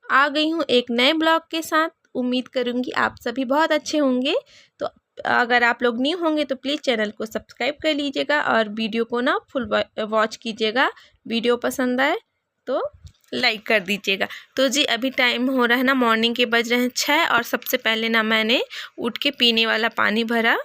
आ गई हूँ एक नए ब्लॉग के साथ। उम्मीद करूँगी आप सभी बहुत अच्छे होंगे। तो अगर आप लोग न्यू होंगे तो प्लीज़ चैनल को सब्सक्राइब कर लीजिएगा और वीडियो को ना फुल वॉच कीजिएगा। वीडियो पसंद आए तो लाइक कर दीजिएगा। तो जी अभी टाइम हो रहा है ना, मॉर्निंग के बज रहे हैं 6 और सबसे पहले ना मैंने उठ के पीने वाला पानी भरा।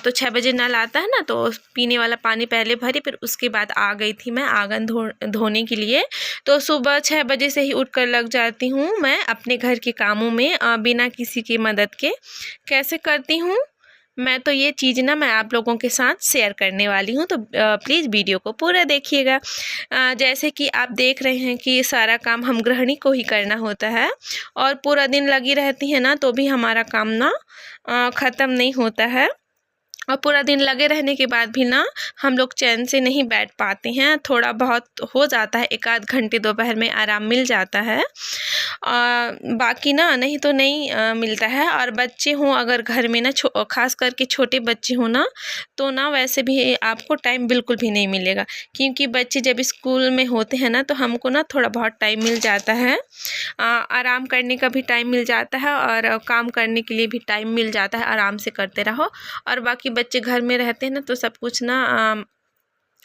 तो 6 बजे नल आता है ना, तो पीने वाला पानी पहले भरी, फिर उसके बाद आ गई थी मैं आंगन धोने के लिए। तो सुबह 6 बजे से ही उठकर लग जाती हूँ मैं अपने घर के कामों में बिना किसी की मदद के। कैसे करती हूँ मैं, तो ये चीज़ ना मैं आप लोगों के साथ शेयर करने वाली हूँ। तो प्लीज़ वीडियो को पूरा देखिएगा। जैसे कि आप देख रहे हैं कि सारा काम हम गृहिणी को ही करना होता है और पूरा दिन लगी रहती है ना, तो भी हमारा काम ना ख़त्म नहीं होता है। और पूरा दिन लगे रहने के बाद भी ना हम लोग चैन से नहीं बैठ पाते हैं। थोड़ा बहुत हो जाता है, 1 आध घंटे दोपहर में आराम मिल जाता है, बाकी ना नहीं तो नहीं मिलता है। और बच्चे हों अगर घर में ना, ख़ास करके छोटे बच्चे हों ना, तो ना वैसे भी आपको टाइम बिल्कुल भी नहीं मिलेगा। क्योंकि बच्चे जब स्कूल में होते हैं ना, तो हमको ना थोड़ा बहुत टाइम मिल जाता है, आराम करने का भी टाइम मिल जाता है और काम करने के लिए भी टाइम मिल जाता है। आराम से करते रहो। और बाकी बच्चे घर में रहते हैं ना, तो सब कुछ ना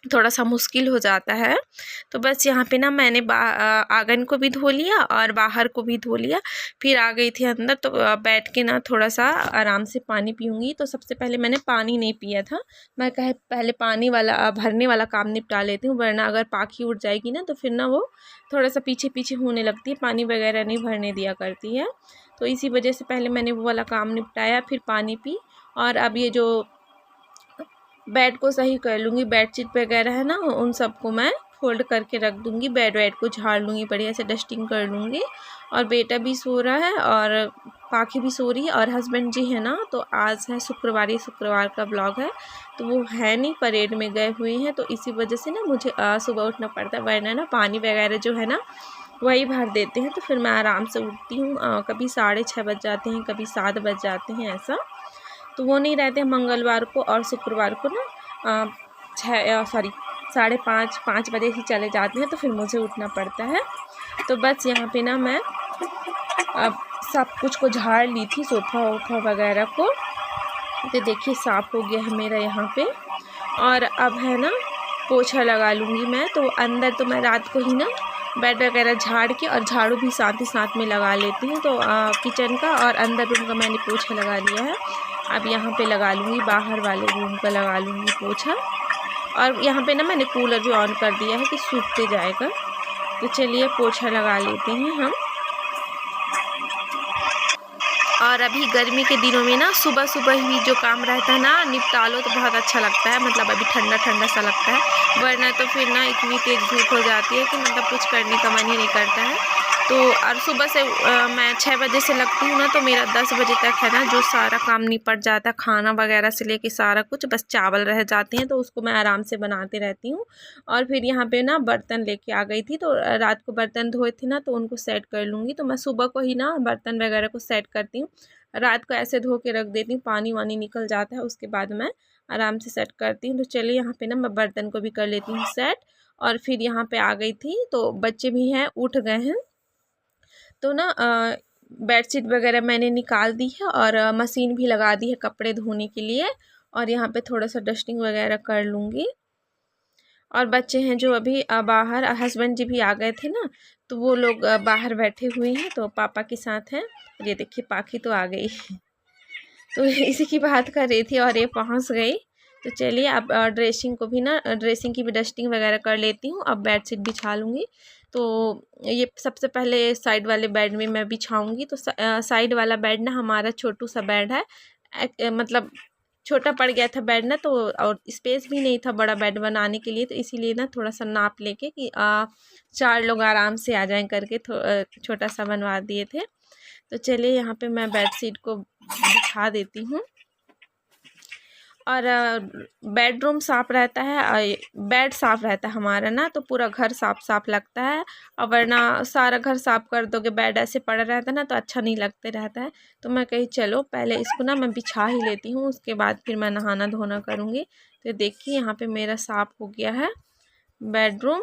थोड़ा सा मुश्किल हो जाता है। तो बस यहाँ पे ना मैंने आंगन को भी धो लिया और बाहर को भी धो लिया। फिर आ गई थी अंदर, तो बैठ के ना थोड़ा सा आराम से पानी पीऊँगी। तो सबसे पहले मैंने पानी नहीं पिया था। मैं कहे पहले पानी वाला भरने वाला काम निपटा लेती हूँ, वरना अगर पाखी उठ जाएगी ना तो फिर ना वो थोड़ा सा पीछे पीछे होने लगती है, पानी वगैरह नहीं भरने दिया करती है। तो इसी वजह से पहले मैंने वो वाला काम निपटाया, फिर पानी पी। और अब ये जो बेड को सही कर लूँगी, बेडशीट वगैरह है ना, उन सबको मैं फोल्ड करके रख दूँगी। बेड वेड को झाड़ लूँगी, बढ़िया से डस्टिंग कर लूँगी। और बेटा भी सो रहा है और पाखी भी सो रही है। और हस्बैंड जी है ना, तो आज है शुक्रवार, ये शुक्रवार का ब्लॉग है, तो वो है नहीं, परेड में गए हुए हैं। तो इसी वजह से ना मुझे सुबह उठना पड़ता है, वरना ना पानी वगैरह जो है ना वही भर देते हैं, तो फिर मैं आराम से उठती हूँ। कभी 6:30 बज जाते हैं, कभी 7 बज जाते हैं, ऐसा तो वो नहीं रहते। मंगलवार को और शुक्रवार को ना 5:30 बजे ही चले जाते हैं, तो फिर मुझे उठना पड़ता है। तो बस यहाँ पे ना मैं अब सब कुछ को झाड़ ली थी, सोफ़ा वोफ़ा वगैरह को। तो देखिए साफ़ हो गया है मेरा यहाँ पे। और अब है ना पोछा लगा लूँगी मैं। तो अंदर तो मैं रात को ही ना बेड वगैरह झाड़ के और झाड़ू भी साथ ही साथ में लगा लेती हूँ। तो किचन का और अंदर रूम का मैंने पोछा लगा लिया है। अब यहाँ पे लगा लूँगी, बाहर वाले रूम का लगा लूँगी पोछा। और यहाँ पे ना मैंने कूलर भी ऑन कर दिया है कि सूखते जाएगा। तो चलिए पोछा लगा लेते हैं हम। और अभी गर्मी के दिनों में ना सुबह सुबह ही जो काम रहता है ना निपटा लो, तो बहुत अच्छा लगता है। मतलब अभी ठंडा ठंडा सा लगता है, वरना तो फिर ना इतनी तेज़ धूप हो जाती है कि मतलब कुछ करने का मन ही नहीं करता है। तो और सुबह से मैं 6 बजे से लगती हूँ ना, तो मेरा 10 बजे तक है ना जो सारा काम निपट जाता है, खाना वगैरह से लेके सारा कुछ। बस चावल रह जाते हैं, तो उसको मैं आराम से बनाते रहती हूँ। और फिर यहाँ पे ना बर्तन लेके आ गई थी, तो रात को बर्तन धोए थे ना, तो उनको सेट कर लूँगी। तो मैं सुबह को ही ना बर्तन वगैरह को सेट करती हूँ, रात को ऐसे धो के रख देती हूँ, पानी वानी निकल जाता है, उसके बाद मैं आराम से सेट करती हूँ। तो चलिए यहाँ पे ना मैं बर्तन को भी कर लेती हूँ सेट। और फिर यहाँ पे आ गई थी, तो बच्चे भी हैं, उठ गए हैं। तो ना बेडशीट वगैरह मैंने निकाल दी है और मशीन भी लगा दी है कपड़े धोने के लिए। और यहाँ पे थोड़ा सा डस्टिंग वगैरह कर लूँगी। और बच्चे हैं जो अभी बाहर, हस्बैंड जी भी आ गए थे ना, तो वो लोग बाहर बैठे हुए हैं, तो पापा के साथ हैं। ये देखिए पाखी तो आ गई तो इसी की बात कर रही थी और ये पहुंच गई। तो चलिए अब ड्रेसिंग को भी ना, ड्रेसिंग की भी डस्टिंग वगैरह कर लेती हूँ। अब बेडशीट बिछा लूँगी। तो ये सबसे पहले साइड वाले बेड में मैं बिछाऊँगी। तो साइड वाला बेड ना हमारा छोटू सा बेड है, मतलब छोटा पड़ गया था बेड ना, तो और स्पेस भी नहीं था बड़ा बेड बनाने के लिए। तो इसीलिए ना थोड़ा सा नाप लेके कि 4 लोग आराम से आ जाएं करके छोटा सा बनवा दिए थे। तो चलिए यहाँ पे मैं बेडशीट को बिछा देती हूँ। और बेडरूम साफ़ रहता है, बेड साफ़ रहता है हमारा ना, तो पूरा घर साफ़ लगता है। और वरना सारा घर साफ़ कर दोगे, बेड ऐसे पड़ा रहता है ना, तो अच्छा नहीं लगते रहता है। तो मैं कही चलो पहले इसको ना मैं बिछा ही लेती हूँ, उसके बाद फिर मैं नहाना धोना करूँगी। तो देखिए यहाँ पे मेरा साफ़ हो गया है बेडरूम।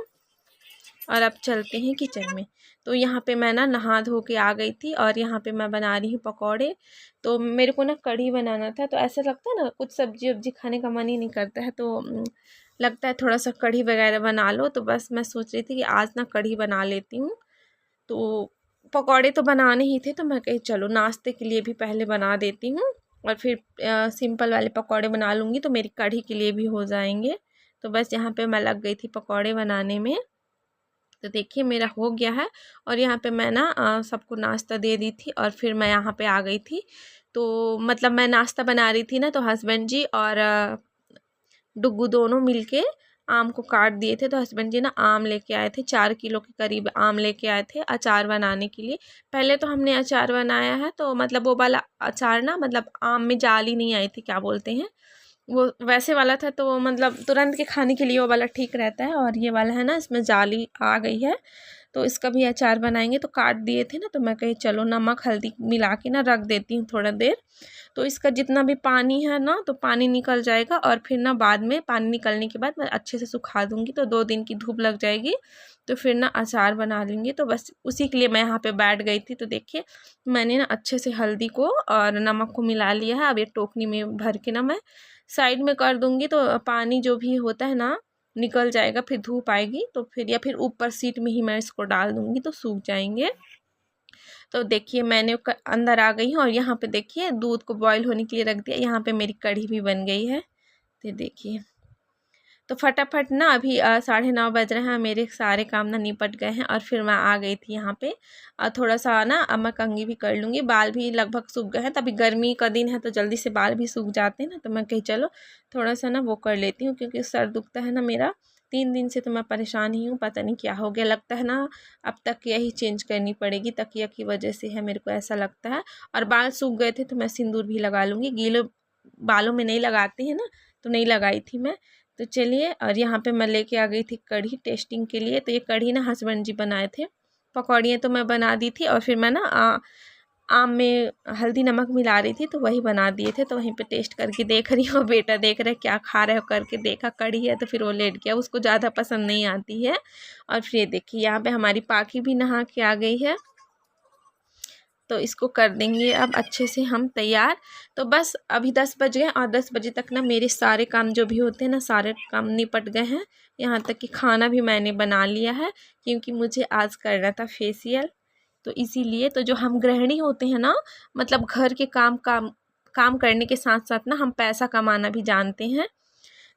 और अब चलते हैं किचन में। तो यहाँ पे मैं ना नहा धो के आ गई थी और यहाँ पे मैं बना रही हूँ पकौड़े। तो मेरे को ना कढ़ी बनाना था, तो ऐसा लगता है ना कुछ सब्जी वब्जी खाने का मन ही नहीं करता है, तो लगता है थोड़ा सा कढ़ी वगैरह बना लो। तो बस मैं सोच रही थी कि आज ना कढ़ी बना लेती हूँ। तो पकौड़े तो बनाने ही थे, तो मैं कही चलो नाश्ते के लिए भी पहले बना देती हूँ और फिर सिंपल वाले पकौड़े बना लूँगी तो मेरी कढ़ी के लिए भी हो जाएंगे। तो बस यहाँ पे मैं लग गई थी पकौड़े बनाने में। तो देखिए मेरा हो गया है और यहाँ पे मैं ना सबको नाश्ता दे दी थी और फिर मैं यहाँ पे आ गई थी। तो मतलब मैं नाश्ता बना रही थी ना, तो हस्बैंड जी और डुग्गू दोनों मिलके आम को काट दिए थे। तो हस्बैंड जी ना आम लेके आए थे, 4 किलो के करीब आम लेके आए थे अचार बनाने के लिए। पहले तो हमने अचार बनाया है, तो मतलब वो वाला अचार ना मतलब आम में जाली नहीं आई थी, क्या बोलते हैं वो, वैसे वाला था। तो मतलब तुरंत के खाने के लिए वो वाला ठीक रहता है, और ये वाला है ना इसमें जाली आ गई है। तो इसका भी अचार बनाएंगे। तो काट दिए थे ना, तो मैं कही चलो नमक हल्दी मिला के ना रख देती हूँ थोड़ा देर। तो इसका जितना भी पानी है ना, तो पानी निकल जाएगा और फिर ना बाद में पानी निकलने के बाद मैं अच्छे से सुखा दूँगी, तो 2 दिन की धूप लग जाएगी। तो फिर ना अचार बना लेंगे। तो बस उसी के लिए मैं यहाँ पे बैठ गई थी। तो देखिए मैंने ना अच्छे से हल्दी को और नमक को मिला लिया है। अब ये टोकनी में भर के ना मैं साइड में कर दूँगी, तो पानी जो भी होता है ना निकल जाएगा। फिर धूप आएगी तो फिर या फिर ऊपर सीट में ही मैं इसको डाल दूँगी तो सूख जाएंगे। तो देखिए मैंने अंदर आ गई हूँ और यहाँ पे देखिए दूध को बॉईल होने के लिए रख दिया। यहाँ पे मेरी कढ़ी भी बन गई है। तो देखिए तो फटाफट ना अभी 9:30 बज रहे हैं, मेरे सारे काम ना निपट गए हैं और फिर मैं आ गई थी यहाँ पे। थोड़ा सा ना अब मैं कंघी भी कर लूँगी, बाल भी लगभग सूख गए हैं। तभी गर्मी का दिन है तो जल्दी से बाल भी सूख जाते हैं ना, तो मैं कही चलो थोड़ा सा ना वो कर लेती हूँ, क्योंकि सर दुखता है ना मेरा 3 दिन से। तो मैं परेशान ही हूँ, पता नहीं क्या हो गया, लगता है ना अब तकिया ही चेंज करनी पड़ेगी, तकिया की वजह से है, मेरे को ऐसा लगता है। और बाल सूख गए थे तो मैं सिंदूर भी लगा लूँगी, गीले बालों में नहीं लगाते हैं ना, तो नहीं लगाई थी मैं। तो चलिए, और यहाँ पे मैं लेके आ गई थी कढ़ी टेस्टिंग के लिए। तो ये कढ़ी ना हस्बैंड जी बनाए थे, पकौड़ियाँ तो मैं बना दी थी और फिर मैं ना आम में हल्दी नमक मिला रही थी तो वही बना दिए थे। तो वहीं पे टेस्ट करके देख रही हूँ, बेटा देख रहे क्या खा रहे हो करके देखा कढ़ी है तो फिर वो लेट गया, उसको ज़्यादा पसंद नहीं आती है। और फिर देखिए यहाँ पे हमारी पाखी भी नहा के आ गई है, तो इसको कर देंगे अब अच्छे से हम तैयार। तो बस अभी 10 बज गए और 10 बजे तक ना मेरे सारे काम जो भी होते हैं ना सारे काम निपट गए हैं। यहाँ तक कि खाना भी मैंने बना लिया है, क्योंकि मुझे आज करना था फेशियल। तो इसीलिए तो जो हम गृहिणी होते हैं ना, मतलब घर के काम करने के साथ साथ ना हम पैसा कमाना भी जानते हैं।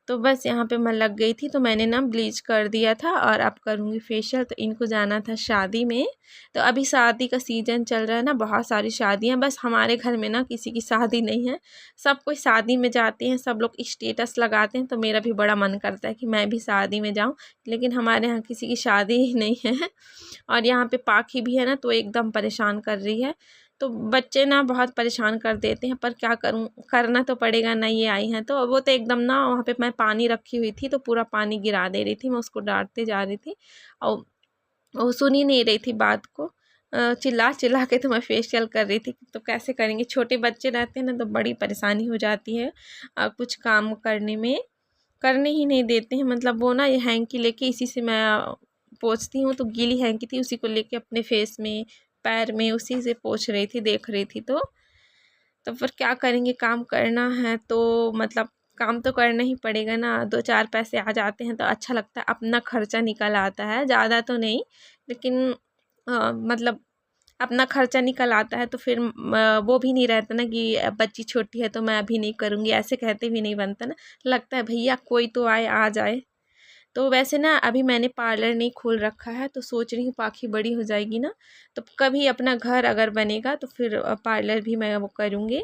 तो बस यहाँ पे मैं लग गई थी, तो मैंने ना ब्लीच कर दिया था और अब करूँगी फेशियल। तो इनको जाना था शादी में, तो अभी शादी का सीज़न चल रहा है ना, बहुत सारी शादियाँ। बस हमारे घर में ना किसी की शादी नहीं है, सब कोई शादी में जाते हैं, सब लोग स्टेटस लगाते हैं। तो मेरा भी बड़ा मन करता है कि मैं भी शादी में जाऊँ, लेकिन हमारे यहाँ किसी की शादी ही नहीं है। और यहाँ पे पाखी भी है ना, तो एकदम परेशान कर रही है। तो बच्चे ना बहुत परेशान कर देते हैं, पर क्या करूं, करना तो पड़ेगा ना, ये आई हैं। तो वो तो एकदम ना वहाँ पे मैं पानी रखी हुई थी तो पूरा पानी गिरा दे रही थी, मैं उसको डांटते जा रही थी और वो सुन ही नहीं रही थी बात को। चिल्ला चिल्ला के तो मैं फेशियल कर रही थी। तो कैसे करेंगे, छोटे बच्चे रहते हैं ना तो बड़ी परेशानी हो जाती है कुछ काम करने में, करने ही नहीं देते हैं। मतलब वो ना ये हैंकी लेके इसी से मैं पोंछती हूँ, तो गीली हैंकी थी उसी को लेके अपने फेस में पैर में उसी से पोंछ रही थी, देख रही थी। तो फिर क्या करेंगे, काम करना है तो मतलब काम तो करना ही पड़ेगा ना। 2-4 पैसे आ जाते हैं तो अच्छा लगता है, अपना खर्चा निकल आता है, ज़्यादा तो नहीं लेकिन मतलब अपना खर्चा निकल आता है। तो फिर वो भी नहीं रहता ना कि बच्ची छोटी है तो मैं अभी नहीं करूँगी, ऐसे कहते भी नहीं बनता ना, लगता है भैया कोई तो आए आ जाए। तो वैसे ना अभी मैंने पार्लर नहीं खोल रखा है, तो सोच रही हूँ पाखी बड़ी हो जाएगी ना तो कभी अपना घर अगर बनेगा तो फिर पार्लर भी मैं वो करूँगी।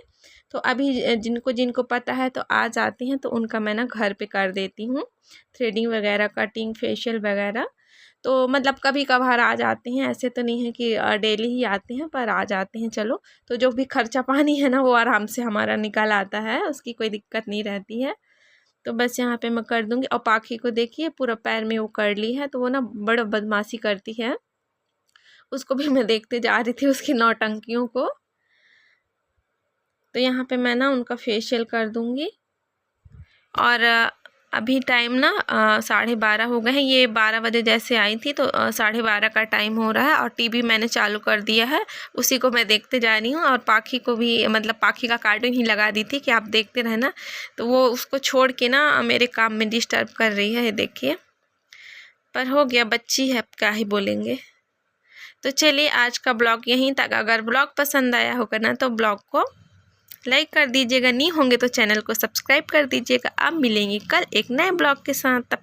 तो अभी जिनको जिनको पता है तो आ जाते हैं, तो उनका मैं ना घर पे कर देती हूँ, थ्रेडिंग वगैरह कटिंग फेशियल वगैरह। तो मतलब कभी कभार आ जाते हैं, ऐसे तो नहीं है कि डेली ही आते हैं, पर आ जाते हैं। चलो, तो जो भी खर्चा पानी है ना वो आराम से हमारा निकल आता है, उसकी कोई दिक्कत नहीं रहती है। तो बस यहाँ पे मैं कर दूँगी। और पाखी को देखिए पूरा पैर में वो कर ली है, तो वो ना बड़ा बदमाशी करती है, उसको भी मैं देखते जा रही थी उसकी नौटंकियों को। तो यहाँ पे मैं ना उनका फेशियल कर दूँगी और अभी टाइम ना 12:30 हो गए हैं। ये 12 बजे जैसे आई थी तो 12:30 का टाइम हो रहा है और टीवी मैंने चालू कर दिया है, उसी को मैं देखते जा रही हूँ। और पाखी को भी मतलब पाखी का कार्टून ही लगा दी थी कि आप देखते रहना, तो वो उसको छोड़ के ना मेरे काम में डिस्टर्ब कर रही है, ये देखिए। पर हो गया, बच्ची है, क्या ही बोलेंगे। तो चलिए आज का ब्लॉग यहीं तक। अगर ब्लॉग पसंद आया होगा ना तो ब्लॉग को लाइक कर दीजिएगा, नहीं होंगे तो चैनल को सब्सक्राइब कर दीजिएगा। अब मिलेंगे कल एक नए ब्लॉग के साथ। तब